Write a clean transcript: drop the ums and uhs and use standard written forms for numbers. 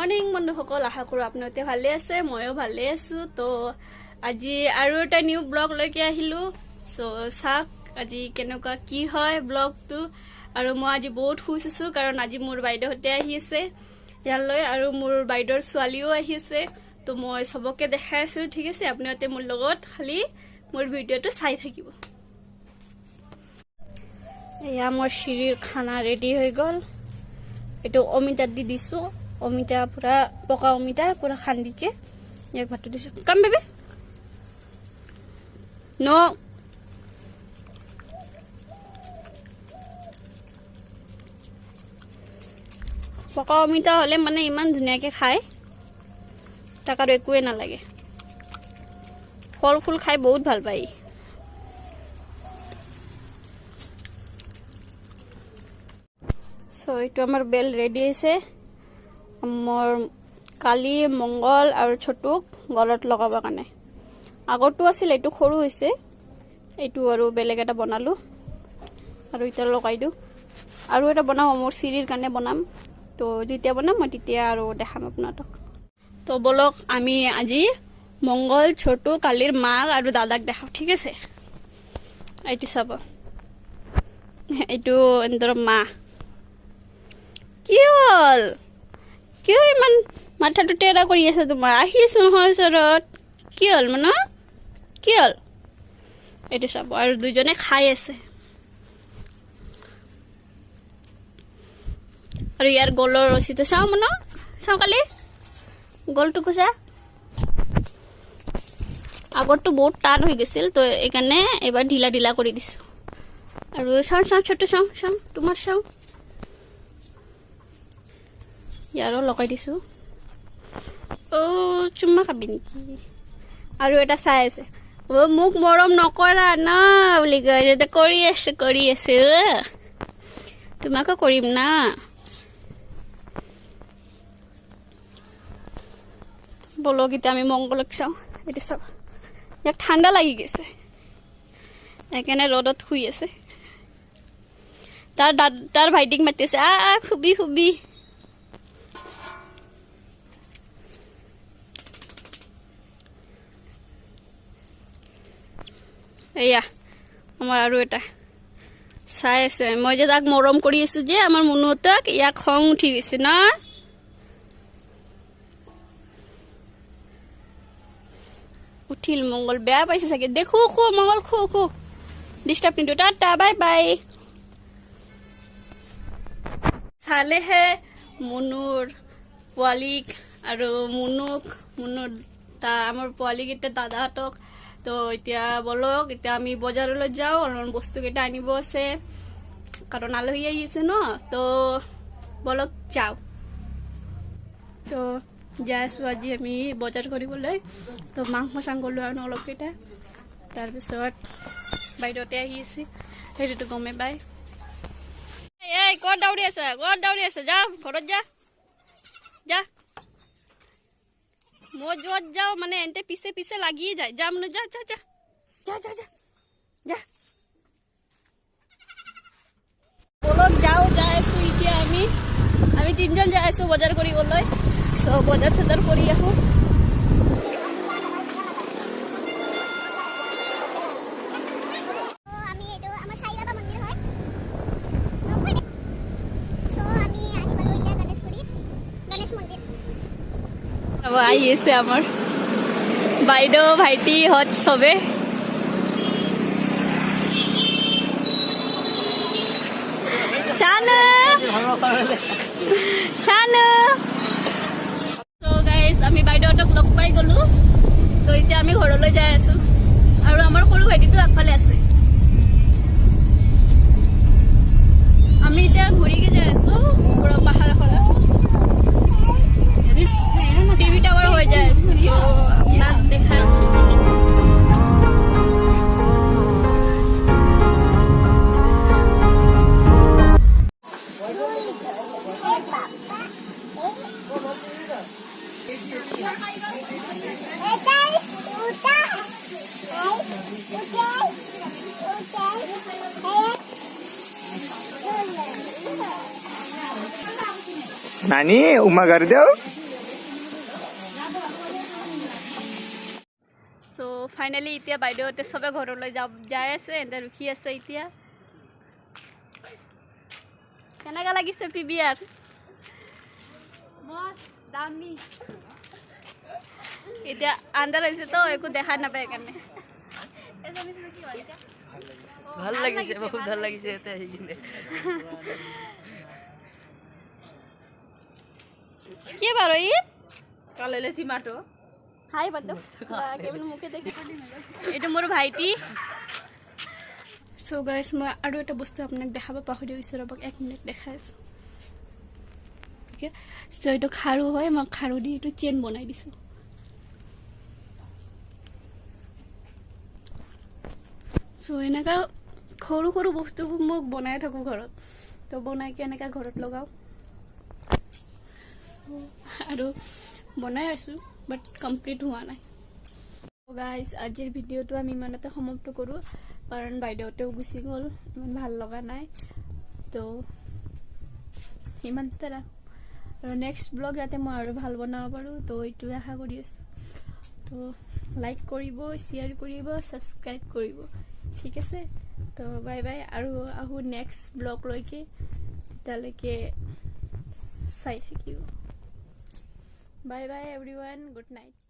Morning বন্ধুসকল, আশা কৰোঁ আপোনালোকে ভালে আছে, ময়ো ভালে আছোঁ। তো আজি আৰু এটা নিউ ব্লগ লৈকে আহিলোঁ। চাওক আজি কেনেকুৱা কি হয় ব্লগটো। আৰু মই আজি বহুত খুচ আছোঁ, কাৰণ আজি মোৰ বাইদেউহঁতে আহি আছে ইয়ালৈ, আৰু মোৰ বাইদেউৰ ছোৱালীও আহি আছে। তো মই চবকে দেখাই আছোঁ, ঠিক আছে? আপোনালোকে মোৰ লগত খালি মোৰ ভিডিঅ'টো চাই থাকিব। এয়া মোৰ চিৰিৰ খানা ৰেডি হৈ গ'ল। এইটো অমিতাত দি দিছোঁ। অমিতা পুৰা পকা অমিতা পুৰা খান্দিকে ইয়াক ভাতটো দিছোঁ। কাম বেবি ন পকা অমিতা হ'লে মানে ইমান ধুনীয়াকে খায়, তাক আৰু একোৱে নালাগে। ফল ফুল খাই বহুত ভাল পায়। এইটো আমাৰ বেল ৰেডি হৈছে। মোৰ কালি মংগল আৰু ছোটুক গলত লগাবৰ কাৰণে। আগৰটো আছিল, এইটো সৰু হৈছে, এইটো আৰু বেলেগ এটা বনালোঁ আৰু এতিয়া লগাই দিওঁ। আৰু এটা বনাম মোৰ চিৰিৰ কাৰণে বনাম। তো যেতিয়া বনাম মই তেতিয়া আৰু দেখাম আপোনালোকক। তো বলক আমি আজি মংগল, ছোটু, কালিৰ মাক আৰু দাদাক দেখাওঁ, ঠিক আছে? এইটো চাব, এইটো এন্দৰ মা। কি হ'ল? কিয় ইমান মাথাটো টেৰা কৰি আছে তোমাৰ? আহি আছো নহয় ওচৰত। কি হ'ল মানে? কি হ'ল? এইটো চাব, আৰু দুইজনে খাই আছে। আৰু ইয়াৰ গলৰ ৰচিটো চাওঁ মানে, চাওঁ কালি গলটো কৈছা। আগৰটো বহুত টান হৈ গৈছিল, তো এইকাৰণে এবাৰ ঢিলা ঢিলা কৰি দিছোঁ। আৰু চাওঁ চাওঁ ছোটু, চাওঁ চাওঁ তোমাৰ চাওঁ, ইয়াৰো লগাই দিছোঁ। চুম্মা খাবি নেকি? আৰু এটা চাই আছে, মোক মৰম নকৰা না বুলি কয়। কৰি আছো তোমাকো কৰিম না। বলক এতিয়া আমি মংগলক চাওঁ। এইটো চাব, ইয়াক ঠাণ্ডা লাগি গৈছে, সেইকাৰণে ৰ'দত শুই আছে। তাৰ ভাইটিক মাতি আছে, খুবি খুবি। এয়া আমাৰ আৰু এটা চাই আছে। মই যে তাক মৰম কৰি আছো যে আমাৰ মুনুহঁতক, ইয়াক খং উঠি গৈছে না। উঠিল মংগল, বেয়া পাইছে চাগে। দেখো খু মংগল, খু ডিষ্টাৰ্ব নিদিওঁ। Tata bye bye. চালেহে মুনুৰ পোৱালীক আৰু মুনুৰ আমাৰ পোৱালীকেইটা দাদাহঁতক। তো এতিয়া বলক, এতিয়া আমি বজাৰলৈ যাওঁ, অলপমান বস্তুকেইটা আনিব আছে, কাৰণ আলহী আহিছে ন। তো বলক যাওঁ। তো যাই আছোঁ আজি আমি বজাৰ কৰিবলৈ। তো মাংস চাংস লৈ আনো অলপকেইটা। তাৰপিছত বাইদেউতে আহি আছে, সেইটোতো গমেই পায়। এই ক'ত দৌৰি আছে? যা ঘৰত যা। মই য'ত যাওঁ মানে এন্তে পিছে পিছে লাগিয়ে যায়। যা মানে যা। বলক যাই আছো এতিয়া আমি তিনজন যাই আছো বজাৰ কৰিবলৈ। বজাৰ চজাৰ কৰি আহো। আহি আছে আমাৰ বাইদেউ ভাইটি হত চবে। আমি বাইদেউহঁতক লগ পাই গলো। তো এতিয়া আমি ঘৰলৈ যাই আছো, আৰু আমাৰ সৰু ভাইটিটো আগফালে আছে। আমি এতিয়া ঘূৰিকে যাই আছো পুৰা পাহাৰ এখনত। টিভি টাৱাৰ হৈ যায় আছো, তো আপোনাক দেখাই আছো। नानी उमा कर दो। ফাইনেলি এতিয়া বাইদেউহঁতে চবে ঘৰলৈ যাই আছে এনে ৰখি আছে এতিয়া কেনেকুৱা লাগিছে PBR মস্ত দামি এতিয়া আন্ধাৰ হৈছে তো একো দেখা নাপায় কাৰণে ভাল লাগিছে বহুত ভাল লাগিছে এটা আহি কিনে কি বাৰু ই কালেলে চিমাটো হাই বাইদেউ কেৱল মোকে দেখি এইটো মোৰ ভাইটি চ' গাইজ মই আৰু এটা বস্তু আপোনাক দেখাব পাহৰি গৈছোঁ ৰ'বক 1 মিনিট দেখাই আছোঁ ঠিক আছে চ' এইটো খাৰু হয় মই খাৰু দি এইটো চেইন বনাই দিছোঁ চ' এনেকুৱা সৰু সৰু বস্তুবোৰ মোক বনাই থাকোঁ ঘৰত তো বনাইকে এনেকুৱা ঘৰত লগাওঁ আৰু বনাই আছোঁ বাট কমপ্লিট হোৱা নাই গাইজ আজিৰ ভিডিঅ'টো আমি ইমানতে সমাপ্ত কৰোঁ কাৰণ বাইদেউহঁতেও গুচি গ'ল ইমান ভাল লগা নাই তো ইমানতে ৰাখোঁ আৰু নেক্সট ব্লগ যাতে মই আৰু ভাল বনাব পাৰোঁ তো এইটোৱে আশা কৰি আছোঁ তো লাইক কৰিব শ্বেয়াৰ কৰিব ছাবস্ক্ৰাইব কৰিব ঠিক আছে তো বাই বাই আৰু আহোঁ নেক্সট ব্লগলৈকে তেতিয়ালৈকে চাই থাকিব bye bye everyone good night